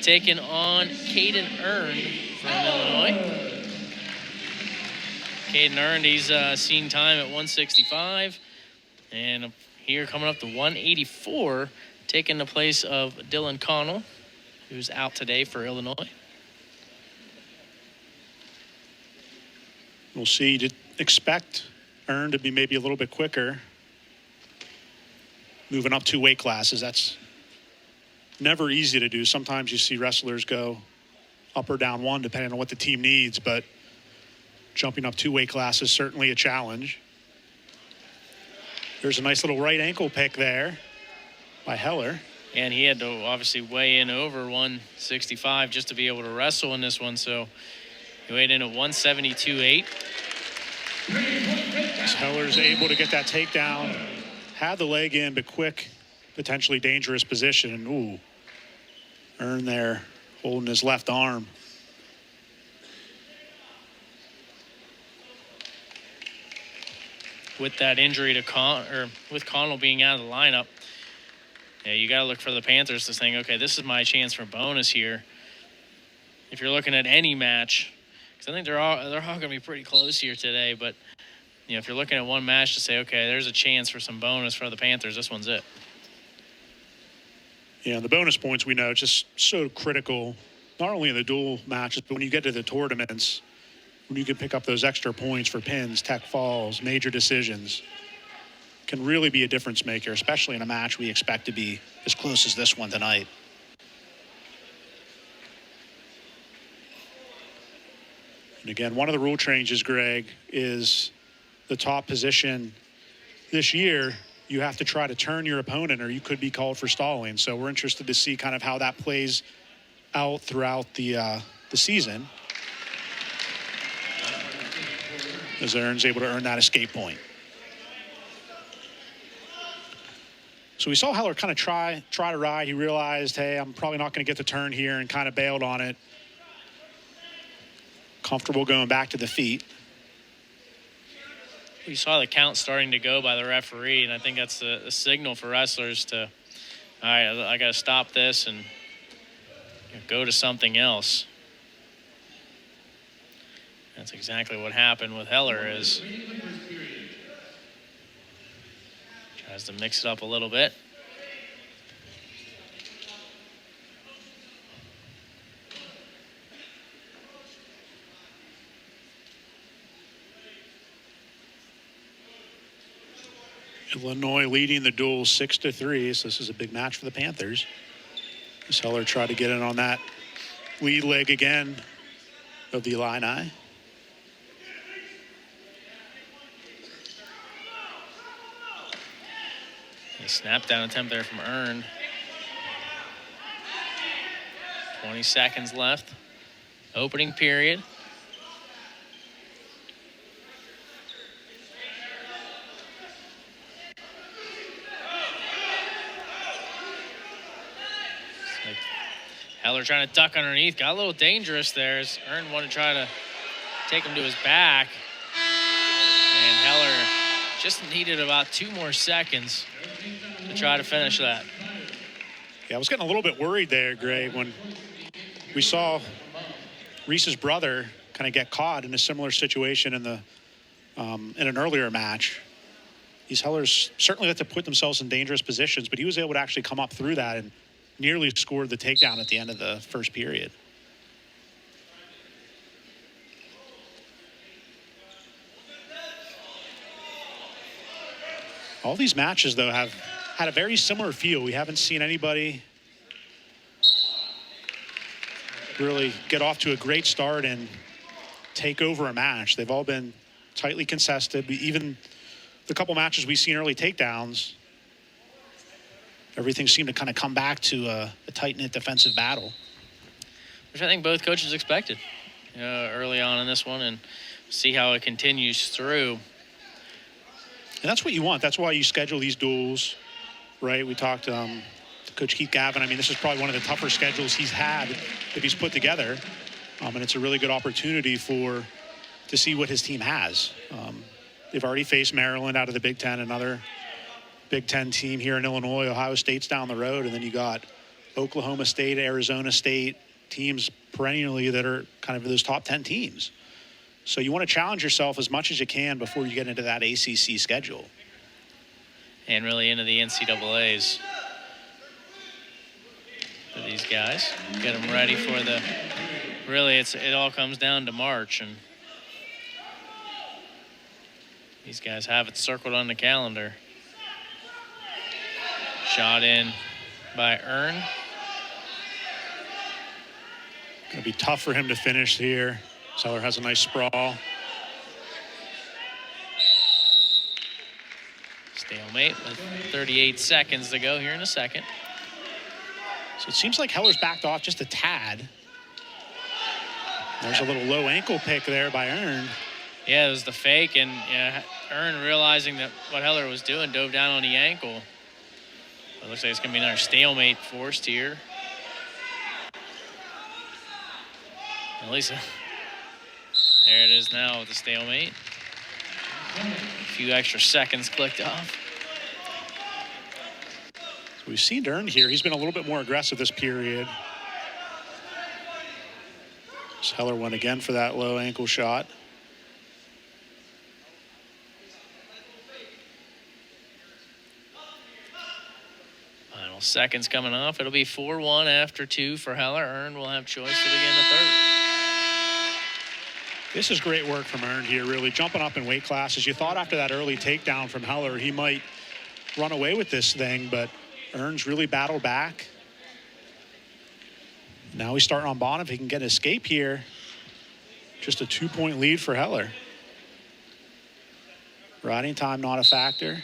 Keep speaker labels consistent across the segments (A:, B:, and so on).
A: taking on Caden Ernd from Illinois. Caden Ernd, he's seen time at 165. And here coming up to 184, taking the place of Dylan Connell, who's out today for Illinois.
B: We'll see. You'd expect Ernd to be maybe a little bit quicker. Moving up 2 weight classes, that's never easy to do. Sometimes you see wrestlers go up or down 1 depending on what the team needs, but jumping up 2 weight classes, certainly a challenge. There's a nice little right ankle pick there by Heller.
A: And he had to obviously weigh in over 165 just to be able to wrestle in this one, so he weighed in at 172.8.
B: Heller's able to get that takedown. Had the leg in, but quick, potentially dangerous position. And ooh, Ernd there holding his left arm.
A: With that injury to with Connell being out of the lineup, yeah, you got to look for the Panthers to think, okay, this is my chance for bonus here. If you're looking at any match, because I think they're all going to be pretty close here today, but you know, if you're looking at one match to say, okay, there's a chance for some bonus for the Panthers, this one's it.
B: Yeah, the bonus points we know just so critical, not only in the dual matches, but when you get to the tournaments, when you can pick up those extra points for pins, tech falls, major decisions, can really be a difference maker, especially in a match we expect to be as close as this one tonight. And again, one of the rule changes, Greg, is the top position this year, you have to try to turn your opponent or you could be called for stalling. So we're interested to see kind of how that plays out throughout the season, as Ernd's able to earn that escape point. So we saw Heller kind of try to ride. He realized, hey, I'm probably not going to get the turn here, and kind of bailed on it. Comfortable going back to the feet.
A: We saw the count starting to go by the referee, and I think that's a signal for wrestlers to, all right, I got to stop this and go to something else. That's exactly what happened with Heller, is tries to mix it up a little bit.
B: Illinois leading the duel 6-3, so this is a big match for the Panthers. As Heller tried to get in on that lead leg again of the Illini.
A: A snap down attempt there from Ernd. 20 seconds left. Opening period. Heller trying to duck underneath. Got a little dangerous there as Ernd wanted to try to take him to his back. And Heller just needed about 2 more seconds to try to finish that.
B: Yeah, I was getting a little bit worried there, Gray, when we saw Reece's brother kind of get caught in a similar situation in the in an earlier match. These Hellers certainly had to put themselves in dangerous positions, but he was able to actually come up through that and nearly scored the takedown at the end of the first period. All these matches, though, have had a very similar feel. We haven't seen anybody really get off to a great start and take over a match. They've all been tightly contested. Even the couple matches we've seen early takedowns, everything seemed to kind of come back to a tight-knit defensive battle.
A: Which I think both coaches expected early on in this one, and see how it continues through.
B: And that's what you want. That's why you schedule these duels, right? We talked to Coach Keith Gavin. I mean, this is probably one of the tougher schedules he's had that he's put together. And it's a really good opportunity to see what his team has. They've already faced Maryland out of the Big Ten, another Big Ten team here in Illinois. Ohio State's down the road, and then you got Oklahoma State, Arizona State, teams perennially that are kind of those top 10 teams. So you want to challenge yourself as much as you can before you get into that ACC schedule.
A: And really into the NCAAs for these guys. Get them ready for the, really it all comes down to March, and these guys have it circled on the calendar. Shot in by Ernd.
B: Going to be tough for him to finish here. Heller has a nice sprawl.
A: Stalemate with 38 seconds to go here in a second.
B: So it seems like Heller's backed off just a tad. There's a little low ankle pick there by Ernd.
A: Yeah, it was the fake, and Ernd, realizing that what Heller was doing, dove down on the ankle. It looks like it's going to be another stalemate forced here. At least there it is now with the stalemate. A few extra seconds clicked off.
B: So we've seen Ernd here. He's been a little bit more aggressive this period. Heller went again for that low ankle shot.
A: Final seconds coming off. It'll be 4-1 after 2 for Heller. Ernd will have choice to begin the third.
B: This is great work from Ernd here, really jumping up in weight classes. You thought after that early takedown from Heller, he might run away with this thing, but Ernd's really battled back. Now he's starting on bottom. If he can get an escape here, just a 2-point lead for Heller. Riding time not a factor.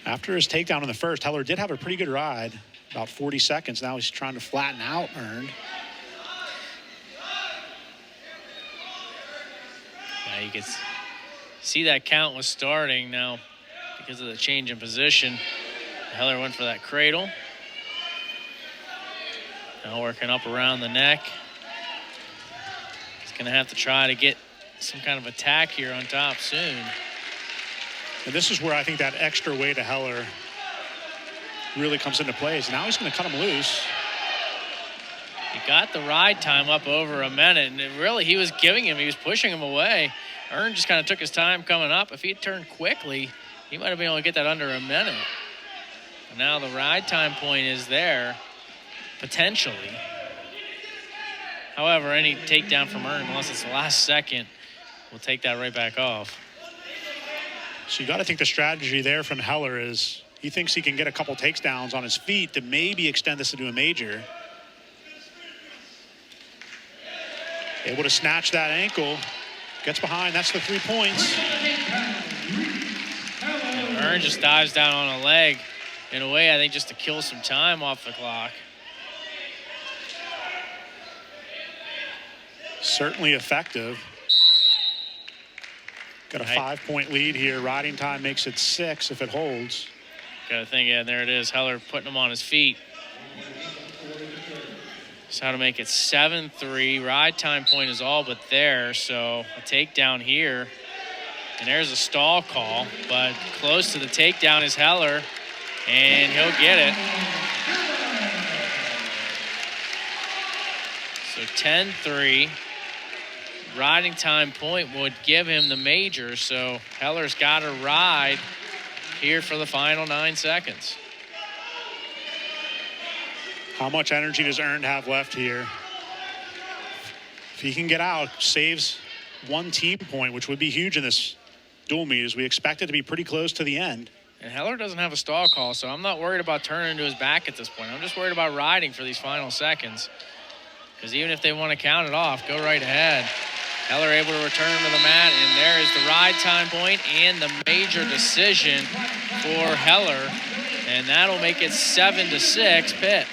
B: After his takedown in the first, Heller did have a pretty good ride, about 40 seconds. Now he's trying to flatten out Ernd.
A: Yeah, you can see that count was starting now because of the change in position. Heller went for that cradle. Now working up around the neck. He's going to have to try to get some kind of attack here on top soon.
B: And this is where I think that extra weight of Heller really comes into play. So now he's going to cut him loose.
A: He got the ride time up over a minute, and he was pushing him away. Ernd just kind of took his time coming up. If he had turned quickly, he might have been able to get that under a minute. And now the ride time point is there, potentially. However, any takedown from Ernd, unless it's the last second, will take that right back off.
B: So you got to think the strategy there from Heller is he thinks he can get a couple takedowns on his feet to maybe extend this into a major. Able to snatch that ankle. Gets behind. That's the 3 points.
A: Ernd just dives down on a leg in a way, I think, just to kill some time off the clock.
B: Certainly effective. Got a 5-point lead here. Riding time makes it 6 if it holds.
A: Got to think, yeah, there it is. Heller putting him on his feet. So how to make it 7-3. Ride time point is all but there. So a takedown here. And there's a stall call, but close to the takedown is Heller, and he'll get it. So 10-3. Riding time point would give him the major, so Heller's got to ride here for the final 9 seconds.
B: How much energy does Ernd have left here? If he can get out, saves 1 team point, which would be huge in this dual meet, as we expect it to be pretty close to the end.
A: And Heller doesn't have a stall call, so I'm not worried about turning to his back at this point. I'm just worried about riding for these final seconds. Because even if they want to count it off, go right ahead. Heller able to return to the mat, and there is the ride time point and the major decision for Heller. And that'll make it 7-6 Pitt.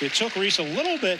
B: It took Reece a little bit